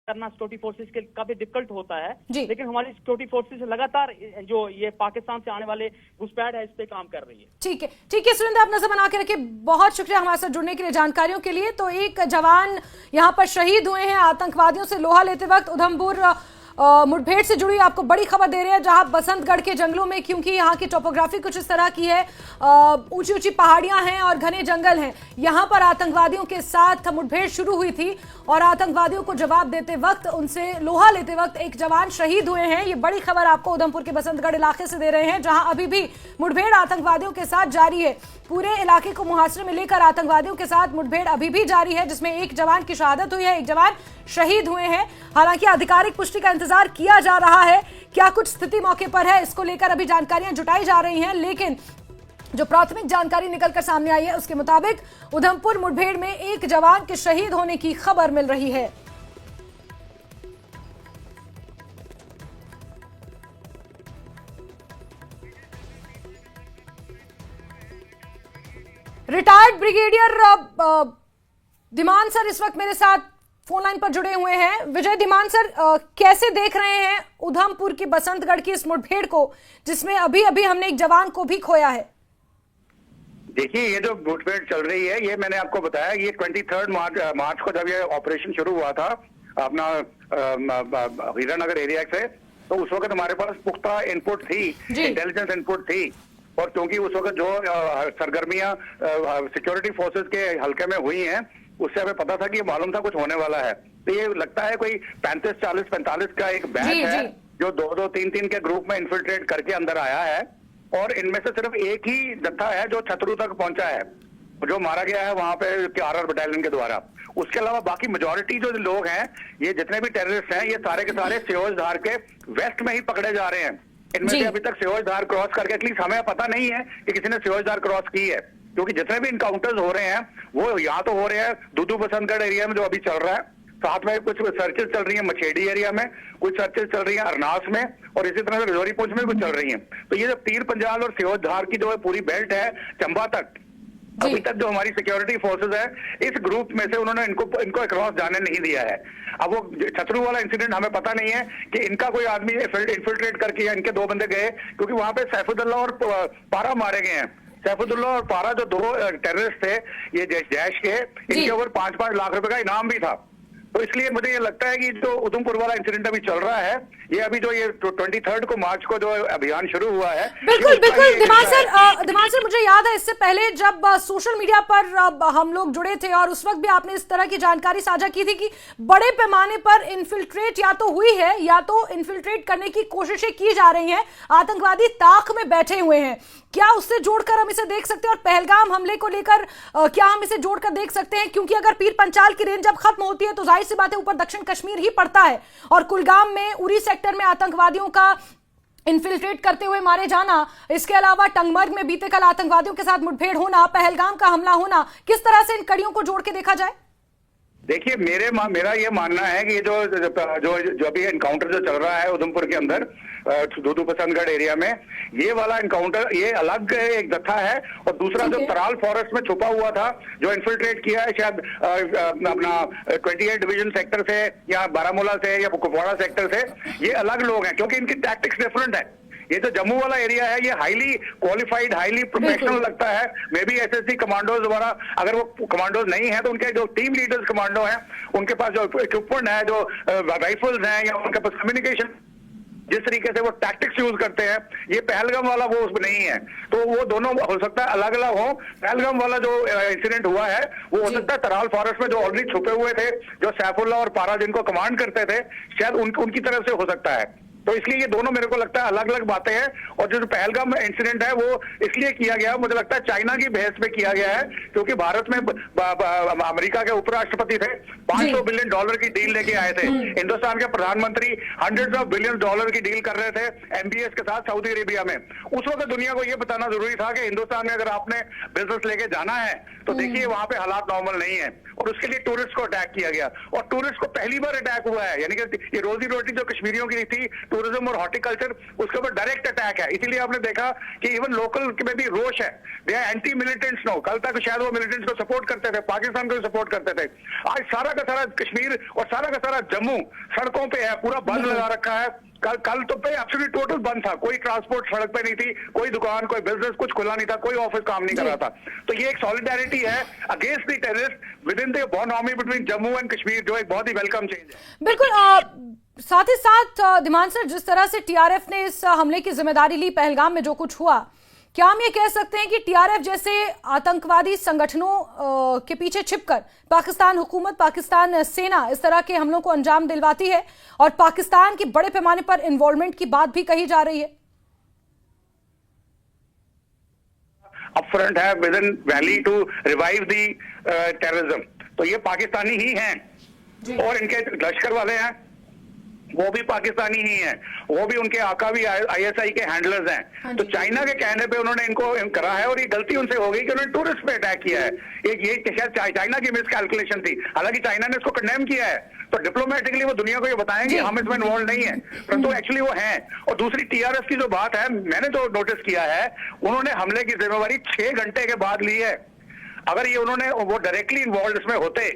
करना security forces के काफी डिफिकल्ट होता है, जी। लेकिन हमारी सिक्योरिटी फोर्सेस लगातार जो ये पाकिस्तान से आने वाले घुसपैठ है इस पे काम कर रही है। ठीक है सुरेंद्र, आप नजर बना के रखिए। बहुत शुक्रिया हमारे साथ जुड़ने के लिए, जानकारियों के लिए। तो एक जवान यहाँ पर शहीद हुए हैं आतंकवादियों से लोहा लेते वक्त। उधमपुर मुठभेड़ से जुड़ी आपको बड़ी खबर दे रहे हैं, जहां बसंतगढ़ के जंगलों में, क्योंकि यहाँ की टोपोग्राफी कुछ इस तरह की है, ऊंची ऊंची पहाड़ियां हैं और घने जंगल हैं, यहां पर आतंकवादियों के साथ मुठभेड़ शुरू हुई थी और आतंकवादियों को जवाब देते वक्त, उनसे लोहा लेते वक्त एक जवान शहीद हुए हैं। ये बड़ी खबर आपको उधमपुर के बसंतगढ़ इलाके से दे रहे हैं, जहां अभी भी मुठभेड़ आतंकवादियों के साथ जारी है। पूरे इलाके को मुहासरे में लेकर आतंकवादियों के साथ मुठभेड़ अभी भी जारी है, जिसमें एक जवान की शहादत हुई है, एक जवान शहीद हुए हैं। हालांकि आधिकारिक पुष्टि का इंतजार किया जा रहा है, क्या कुछ स्थिति मौके पर है इसको लेकर अभी जानकारियां जुटाई जा रही हैं, लेकिन जो प्राथमिक जानकारी निकलकर सामने आई है उसके मुताबिक उधमपुर मुठभेड़ में एक जवान के शहीद होने की खबर मिल रही है। रिटायर्ड ब्रिगेडियर धीमान सर इस वक्त मेरे साथ फोन लाइन पर जुड़े हुए हैं। विजय धीमान सर, कैसे देख रहे हैं उधमपुर की बसंतगढ़ की इस मुठभेड़ को, जिसमें अभी अभी हमने एक जवान को भी खोया है? देखिए, ये जो मुठभेड़ चल रही है, ये मैंने आपको बताया, ये 23 मार्च को जब ये ऑपरेशन शुरू हुआ था अपना हीरानगर एरिया से, तो उस वक्त हमारे पास पुख्ता इनपुट थी, इंटेलिजेंस इनपुट थी। और क्योंकि उस वक्त जो सरगर्मियां सिक्योरिटी फोर्सेस के हल्के में हुई हैं, उससे हमें पता था कि मालूम था कुछ होने वाला है। तो ये लगता है कोई 35, 40, 45 का एक बैच है जो 2-2, 3-3 के ग्रुप में इन्फिल्ट्रेट करके अंदर आया है, और इनमें से सिर्फ एक ही जत्था है जो छतरू तक पहुंचा है, जो मारा गया है वहां पे RR बटालियन के द्वारा। उसके अलावा बाकी मेजोरिटी जो लोग हैं, ये जितने भी टेररिस्ट हैं, ये सारे के सारे सियोज धार के वेस्ट में ही पकड़े जा रहे हैं। इनमें से अभी तक सियोज धार क्रॉस करके, एटलीस्ट हमें पता नहीं है कि किसी ने सियोज धार क्रॉस की है, क्योंकि जितने भी इनकाउंटर्स हो रहे हैं वो यहाँ तो हो रहे हैं दुदू बसंतगढ़ एरिया में जो अभी चल रहा है, साथ में कुछ सर्चेस चल रही है मछेड़ी एरिया में, कुछ सर्चेस चल रही है अरनास में, और इसी तरह से रजौरी पुंछ में कुछ चल रही है। तो ये जो पीर पंजाल और सियोज धार की जो पूरी बेल्ट है चंबा तक, अभी तक जो हमारी सिक्योरिटी फोर्सेस है, इस ग्रुप में से उन्होंने इनको क्रॉस जाने नहीं दिया है। अब वो छतरू वाला इंसिडेंट हमें पता नहीं है कि इनका कोई आदमी इन्फिल्ट्रेट करके या इनके 2 बंदे गए, क्योंकि वहां पे सैफुद्दौला और पारा मारे गए हैं। सैफुद्दौला और पारा जो 2 टेररिस्ट थे ये जैश के, इनके ऊपर 5-5 लाख रुपए का इनाम भी था। तो इसलिए मुझे ये लगता है कि जो उधमपुर वाला इंसिडेंट अभी चल रहा है, ये अभी जो ये 23 को मार्च को जो अभियान शुरू हुआ है, बिल्कुल धीमान सर, मुझे याद है इससे पहले जब सोशल मीडिया पर हम लोग जुड़े थे और उस वक्त भी आपने इस तरह की जानकारी साझा की थी कि बड़े पैमाने पर इन्फिल्ट्रेट या तो हुई है या तो इन्फिल्ट्रेट करने की कोशिशें की जा रही हैं, आतंकवादी ताक में बैठे हुए हैं। क्या उससे जोड़कर हम इसे देख सकते हैं? और पहलगाम हमले को लेकर क्या हम इसे जोड़कर देख सकते हैं? क्योंकि अगर पीर पंचाल की रेंज जब खत्म होती है तो जाहिर सी बात है ऊपर दक्षिण कश्मीर ही पड़ता है, और कुलगाम में उरी सेक्टर में आतंकवादियों का इन्फिल्ट्रेट करते हुए मारे जाना, इसके अलावा टंगमर्ग में बीते कल आतंकवादियों के साथ मुठभेड़ होना, पहलगाम का हमला होना, किस तरह से इन कड़ियों को जोड़ के देखा जाए? देखिए, मेरा ये मानना है कि जो अभी एनकाउंटर जो चल रहा है उधमपुर के अंदर दुदू बसंतगढ़ एरिया में, ये वाला एनकाउंटर ये अलग एक जत्था है, और दूसरा जो तराल फॉरेस्ट में छुपा हुआ था जो इन्फिल्ट्रेट किया है शायद अपना 28 डिवीजन सेक्टर से या बारामूला से या कुपवाड़ा सेक्टर से, ये अलग लोग हैं, क्योंकि इनकी टैक्टिक्स डिफरेंट है। ये जो जम्मू वाला एरिया है, ये हाईली क्वालिफाइड, हाईली प्रोफेशनल लगता है। मे बी SSC कमांडोज द्वारा, अगर वो कमांडोज नहीं है तो उनके जो टीम लीडर्स कमांडो हैं, उनके पास जो इक्विपमेंट है, जो राइफल्स हैं, या उनके पास कम्युनिकेशन, जिस तरीके से वो टैक्टिक्स यूज करते हैं, ये पहलगाम वाला वो उसमें नहीं है। तो वो दोनों हो सकता है अलग अलग हो। पहलगाम वाला जो इंसिडेंट हुआ है वो हो सकता है तराल फॉरेस्ट में जो ऑलरेडी छुपे हुए थे, जो सैफुल्ला और पारा जिनको कमांड करते थे, शायद उनकी तरफ से हो सकता है। तो इसलिए ये दोनों मेरे को लगता है अलग अलग बातें हैं। और जो पहलगाम इंसिडेंट है वो इसलिए किया गया, मुझे लगता है चाइना की बहस पे किया गया है, क्योंकि भारत में अमेरिका के उपराष्ट्रपति थे, $500 बिलियन की डील लेके आए थे। हिंदुस्तान के प्रधानमंत्री $100 ऑफ बिलियन की डील कर रहे थे MBS के साथ सऊदी अरेबिया में। उस वक्त दुनिया को ये बताना जरूरी था कि हिंदुस्तान में अगर आपने बिजनेस लेके जाना है तो देखिए वहां पे हालात नॉर्मल नहीं है। और उसके लिए टूरिस्ट को अटैक किया गया, और टूरिस्ट को पहली बार अटैक हुआ है। यानी कि ये रोजी रोटी जो कश्मीरियों की थी, टूरिज्म और हॉर्टिकल्चर, उसके ऊपर डायरेक्ट अटैक है। इसीलिए आपने देखा कि इवन लोकल में भी रोष है, they are anti militants no. कल तक शायद वो मिलिटेंट्स को सपोर्ट करते थे, पाकिस्तान को सपोर्ट करते थे। आज सारा का सारा कश्मीर और सारा का सारा जम्मू सड़कों पे है, पूरा बंद लगा रखा है। कल तो पे एब्सोल्यूट टोटल बंद था, कोई ट्रांसपोर्ट सड़क पे नहीं थी, कोई दुकान, कोई बिजनेस कुछ खुला नहीं था, कोई ऑफिस काम नहीं कर रहा था। तो ये एक सॉलिडारिटी है against the terrorist with in the border army between Jammu and Kashmir, जो एक बहुत ही वेलकम चेंज है। बिल्कुल। साथ ही साथ धीमान सर, जिस तरह से टीआरएफ ने इस हमले की जिम्मेदारी ली, पहलगाम में जो कुछ हुआ, क्या हम ये कह सकते हैं कि टीआरएफ जैसे आतंकवादी संगठनों के पीछे छिपकर पाकिस्तान हुकूमत, पाकिस्तान सेना इस तरह के हमलों को अंजाम दिलवाती है और पाकिस्तान की बड़े पैमाने पर इन्वॉल्वमेंट की बात भी कही जा रही है? अपफ्रंट है within valley to revive the terrorism, तो ये पाकिस्तानी ही हैं और इनके लश्कर वाले हैं वो भी पाकिस्तानी ही हैं, वो भी उनके आका भी आईएसआई के हैंडलर्स हैं। तो चाइना के कहने पे उन्होंने इनको करा है और ये गलती उनसे हो गई कि उन्होंने टूरिस्ट पे अटैक किया है। ये शायद चाइना की मिस कैलकुलेशन थी, हालांकि चाइना ने इसको कंडेम किया है। तो डिप्लोमेटिकली वो दुनिया को ये बताएंगे हम इसमें इन्वॉल्व नहीं है, परंतु एक्चुअली वो हैं। और दूसरी टीआरएफ की जो बात है, मैंने जो नोटिस किया है, उन्होंने हमले की जिम्मेवारी 6 घंटे के बाद ली है। अगर ये उन्होंने वो डायरेक्टली इन्वॉल्व इसमें होते,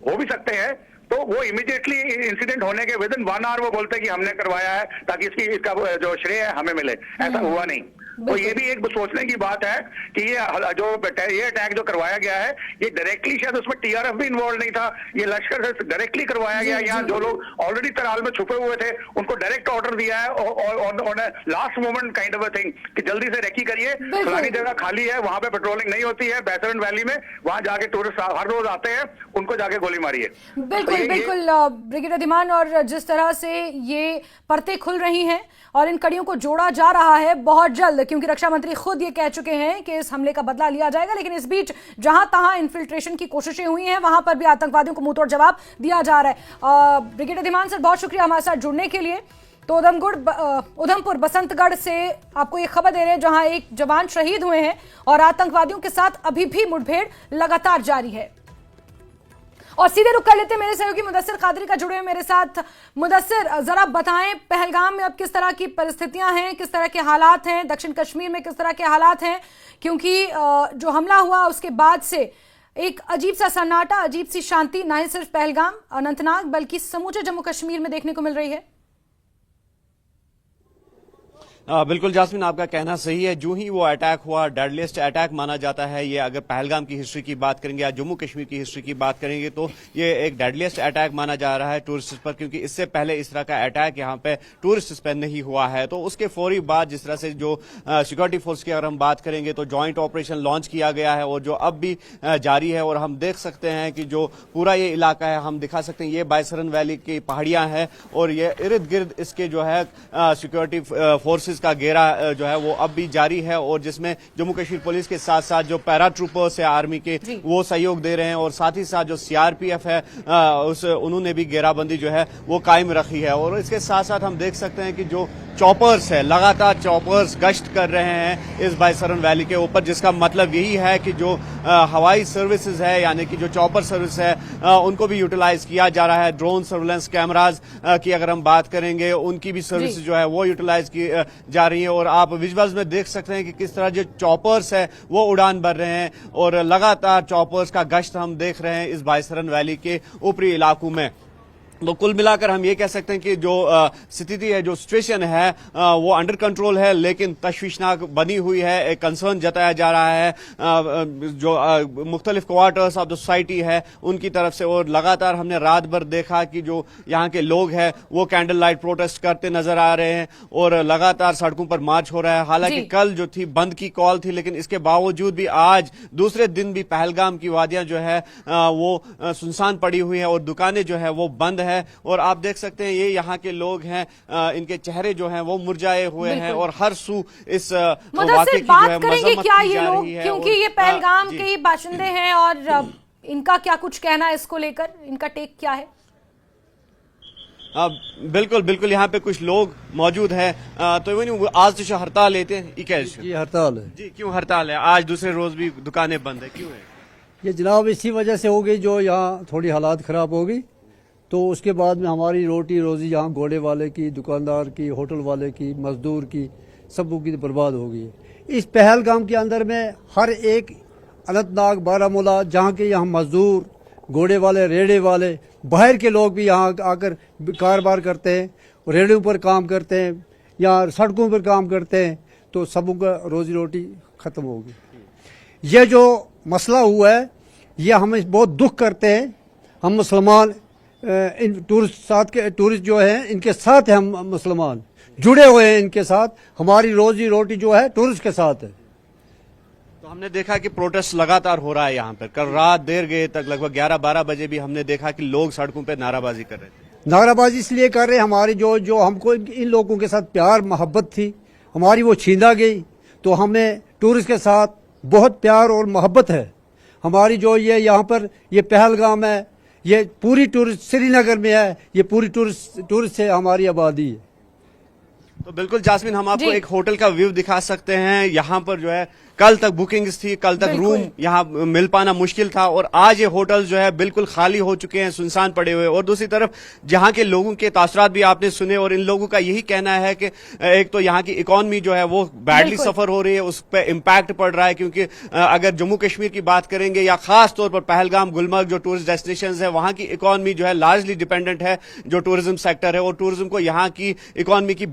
हो भी सकते हैं, तो वो इमीडिएटली इंसिडेंट होने के विद इन 1 आवर वो बोलते कि हमने करवाया है ताकि इसका जो श्रेय है हमें मिले। ऐसा हुआ नहीं। तो ये भी एक सोचने की बात है कि ये अटैक जो करवाया गया है, ये डायरेक्टली शायद उसमें टीआरएफ भी इन्वॉल्व नहीं था, ये लश्कर से डायरेक्टली करवाया गया। यहाँ जो लोग ऑलरेडी तराल में छुपे हुए थे उनको डायरेक्ट ऑर्डर दिया है और last moment kind of a thing कि जल्दी से रेकी करिए, फलानी जगह खाली है, वहां पे पेट्रोलिंग नहीं होती है, बैसरन वैली में, वहां जाके टूरिस्ट हर रोज आते हैं, उनको जाके गोली मारिए। बिल्कुल बिल्कुल ब्रिगेडियर धीमान, और जिस तरह से ये परतें खुल रही हैं और इन कड़ियों को जोड़ा जा रहा है बहुत जल्द, क्योंकि रक्षा मंत्री खुद ये कह चुके हैं कि इस हमले का बदला लिया जाएगा। लेकिन इस बीच जहां तहां इन्फिल्ट्रेशन की कोशिशें हुई हैं, वहां पर भी आतंकवादियों को मुंहतोड़ जवाब दिया जा रहा है। ब्रिगेडियर धीमान सर, बहुत शुक्रिया हमारे साथ जुड़ने के लिए। तो उधमपुर बसंतगढ़ से आपको ये खबर दे रहे हैं जहां एक जवान शहीद हुए हैं और आतंकवादियों के साथ अभी भी मुठभेड़ लगातार जारी है। और सीधे रुक कर लेते हैं मेरे सहयोगी मुदस्सिर कादरी का जुड़े हुए मेरे साथ। मुदस्सिर, जरा बताएं पहलगाम में अब किस तरह की परिस्थितियां हैं, किस तरह के हालात हैं, दक्षिण कश्मीर में किस तरह के हालात हैं, क्योंकि जो हमला हुआ उसके बाद से एक अजीब सा सन्नाटा, अजीब सी शांति ना ही सिर्फ पहलगाम, अनंतनाग, बल्कि समूचे जम्मू कश्मीर में देखने को मिल रही है। बिल्कुल जास्मिन, आपका कहना सही है। जो ही वो अटैक हुआ, डेडलिएस्ट अटैक माना जाता है ये। अगर पहलगाम की हिस्ट्री की बात करेंगे या जम्मू कश्मीर की हिस्ट्री की बात करेंगे तो ये एक डेडलिएस्ट अटैक माना जा रहा है टूरिस्ट पर, क्योंकि इससे पहले इस तरह का अटैक यहाँ पे टूरिस्ट पर नहीं हुआ है। तो उसके फौरी बाद जिस तरह से जो सिक्योरिटी फोर्स की अगर हम बात करेंगे तो जॉइंट ऑपरेशन लॉन्च किया गया है और जो अब भी जारी है। और हम देख सकते हैं कि जो पूरा ये इलाका है, हम दिखा सकते हैं, ये बायसरन वैली की पहाड़ियां हैं और ये इर्द गिर्द इसके जो है सिक्योरिटी फोर्सेज का घेरा जो है वो अब भी जारी है, और जिसमें जम्मू कश्मीर पुलिस के साथ साथ जो पैरा ट्रूपर्स है आर्मी के, वो सहयोग दे रहे हैं। और साथ ही साथ जो सीआरपीएफ है उन्होंने भी घेराबंदी जो है वो कायम रखी है। और इसके साथ साथ हम देख सकते हैं कि जो चॉपर्स है, लगातार चॉपर्स गश्त कर रहे हैं इस बायसरन वैली के ऊपर, जिसका मतलब यही है कि जो हवाई सर्विसेज है, यानी कि जो चॉपर सर्विस है, उनको भी यूटिलाइज किया जा रहा है। ड्रोन सर्वेलेंस कैमराज की अगर हम बात करेंगे, उनकी भी सर्विस जो है वो यूटिलाइज की जा रही है। और आप विजुअल्स में देख सकते हैं कि किस तरह जो चॉपर्स है वो उड़ान भर रहे हैं और लगातार चॉपर्स का गश्त हम देख रहे हैं इस बायसरन वैली के ऊपरी इलाकों में। तो कुल मिलाकर हम ये कह सकते हैं कि जो स्थिति है, जो सिचुएशन है वो अंडर कंट्रोल है, लेकिन तशवीशनाक बनी हुई है। एक कंसर्न जताया जा रहा है जो मुख्तलिफ क्वार्टर्स ऑफ द सोसाइटी है उनकी तरफ से। और लगातार हमने रात भर देखा कि जो यहाँ के लोग हैं वो कैंडल लाइट प्रोटेस्ट करते नजर आ रहे हैं और लगातार सड़कों पर मार्च हो रहा है। हालांकि कल जो थी बंद की कॉल थी, लेकिन इसके बावजूद भी आज दूसरे दिन भी पहलगाम की वादियां जो है वो सुनसान पड़ी हुई है और दुकानें जो है वो बंद है। और आप देख सकते हैं ये यहाँ के लोग हैं, इनके चेहरे जो हैं वो मुरझाए हुए हैं और हर सू इस वाक़े की जो है मजम्मत की जा रही है। क्योंकि ये पहलगाम के ही बाशिंदे हैं और इनका क्या कुछ कहना है इसको लेकर, इनका टेक क्या है? बिल्कुल बिल्कुल, यहाँ पे कुछ लोग मौजूद हैं। तो आज तो हड़ताल लेते हैं, ये हड़ताल है जी। क्यों हड़ताल है? आज दूसरे रोज भी दुकानें बंद है, क्यों है? ये जनाब इसी वजह से हो गई, जो यहाँ थोड़ी हालात ख़राब हो गई, तो उसके बाद में हमारी रोटी रोज़ी यहाँ घोड़े वाले की, दुकानदार की, होटल वाले की, मजदूर की, सबों की बर्बाद हो गई। इस पहलगाम के अंदर में हर एक अनंतनाग, बारामूला, जहाँ के यहाँ मजदूर, घोड़े वाले, रेड़े वाले, बाहर के लोग भी यहाँ आकर कारोबार करते हैं, रेड़ों पर काम करते हैं या सड़कों पर काम करते हैं, तो सबों का रोजी रोटी ख़त्म हो गई। ये जो मसला हुआ है, ये हमें बहुत दुख करते हैं। हम मुसलमान इन टूरिस्ट जो हैं, इनके साथ हैं, हम मुसलमान जुड़े हुए हैं इनके साथ। हमारी रोजी रोटी जो है टूरिस्ट के साथ है। तो हमने देखा कि प्रोटेस्ट लगातार हो रहा है यहाँ पर। कल रात देर गए तक, लगभग 11-12 बजे भी हमने देखा कि लोग सड़कों पर नाराबाजी कर रहे थे। नाराबाजी इसलिए कर रहे हैं, हमारी जो हमको इन लोगों के साथ प्यार मोहब्बत थी, हमारी वो छीना गई। तो हमें टूरिस्ट के साथ बहुत प्यार और मोहब्बत है। हमारी जो ये यहाँ पर ये पहलगाम है, ये पूरी टूरिस्ट श्रीनगर में है, ये पूरी टूरिस्ट से हमारी आबादी है। तो बिल्कुल जास्मीन, हम आपको एक होटल का व्यू दिखा सकते हैं। यहाँ पर जो है कल तक बुकिंग्स थी, कल तक रूम यहाँ मिल पाना मुश्किल था, और आज ये होटल जो है बिल्कुल खाली हो चुके हैं, सुनसान पड़े हुए। और दूसरी तरफ जहाँ के लोगों के तासरात भी आपने सुने, और इन लोगों का यही कहना है कि एक तो यहाँ की इकोनॉमी जो है वो बैडली सफर हो रही है, उस पर इम्पैक्ट पड़ रहा है। क्योंकि अगर जम्मू कश्मीर की बात करेंगे या खास तौर पर पहलगाम, गुलमर्ग जो टूरिस्ट डेस्टिनेशन है, वहां की इकोनॉमी जो है लार्जली डिपेंडेंट है जो टूरिज्म सेक्टर है, और टूरिज्म को यहाँ की इकोनॉमी की